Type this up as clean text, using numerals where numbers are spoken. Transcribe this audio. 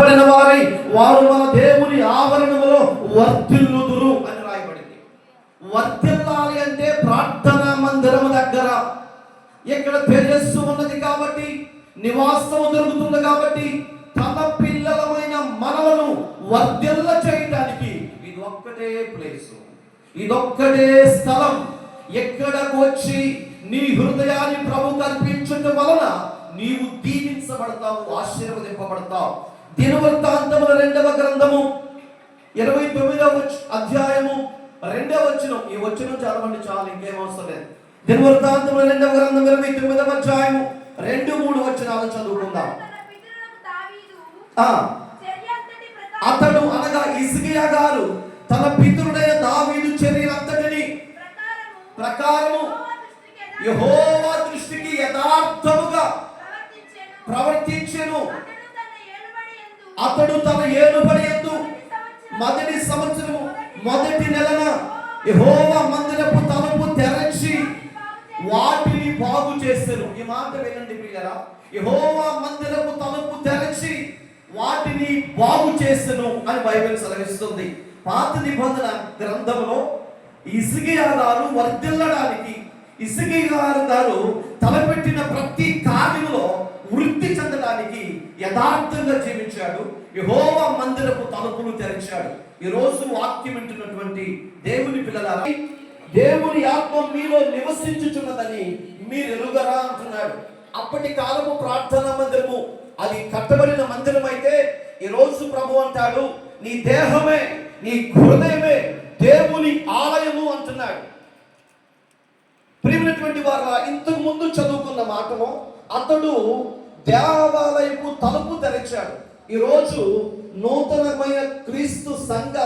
కట్టబడిన వారై వారు మన దేవుని ఆవరణములో వర్ధిల్లుదురు అని రాయబడింది. వర్ధిల్లాలి అంటే ప్రార్థనా మందిరము దగ్గర ఇక్కడ తేజస్సు ఉన్నది కాబట్టి, నివాసము దొరుకుతుంది కాబట్టి, తన పిల్లలమైన మనలను వర్ధిల్ల చేయడానికి ఇది ఒక్కటే ప్లేసు, ఇదొక్కటే స్థలం. ఎక్కడకు వచ్చి నీ హృదయాన్ని ప్రభుకు అర్పించటం వలన నీవు దీవించబడతావు, ఆశీర్వదింపబడతావు. దినవృత్తాంతముల 2వ గ్రంథము 29వ అధ్యాయము 2వ వచనం. ఈ వచనం చదవండి చాలు, ఇంకేం అవసరం లేదు. దినవృత్తాంతముల 2వ గ్రంథం 29వ అధ్యాయము 2-3 వచనాలు చదువుకుందాం. అతడు అనగా హిజ్కియా గారు తన పితరుడైన దావీదు చర్యలంతటిని ప్రకారము యెహోవా దృష్టికి యథార్థముగా ప్రవర్తించెను. అతడు తన ఏలుబడి యందు మొదటి సంవత్సరము మొదటి నెలన యెహోవా మందిరపు తలుపు తెరచి వాటిని బాగు చేసెను. ఈ మాట వినండి ప్రియులారా, యెహోవా మందిరపు తలుపు తెరచి వాటిని బాగు చేసెను అని బైబిల్ సెలవిస్తుంది. పాత నిబంధన గ్రంథంలో హిజ్కియా గారు వర్ధిల్లడానికి, హిజ్కియా గారు తలపెట్టిన ప్రతి కార్యములో వృద్ధి చెందడానికి యథార్థంగా జీవించాడు. యెహోవా మందిరపు తలుపులు తెరిచాడు. ఈ రోజు వాక్యం వింటున్నటువంటి దేవుని పిల్లలారా, దేవుని ఆత్మ మీలో నివసించుచున్నదని మీరు ఎరుగరా అంటున్నాడు. అప్పటి కాలపు ప్రార్థనా మందిరము అది కట్టబడిన మందిరం అయితే, ఈ రోజు ప్రభు అంటాడు నీ దేహమే, నీ హృదయమే దేవుని ఆలయము అంటున్నాడు. ప్రియమైనటువంటి వారు, ఇంతకు ముందు చదువుకున్న మాటలో అతడు దేవాలయపు తలుపు తెరిచాడు. ఈరోజు నూతనమైన క్రీస్తు సంఘ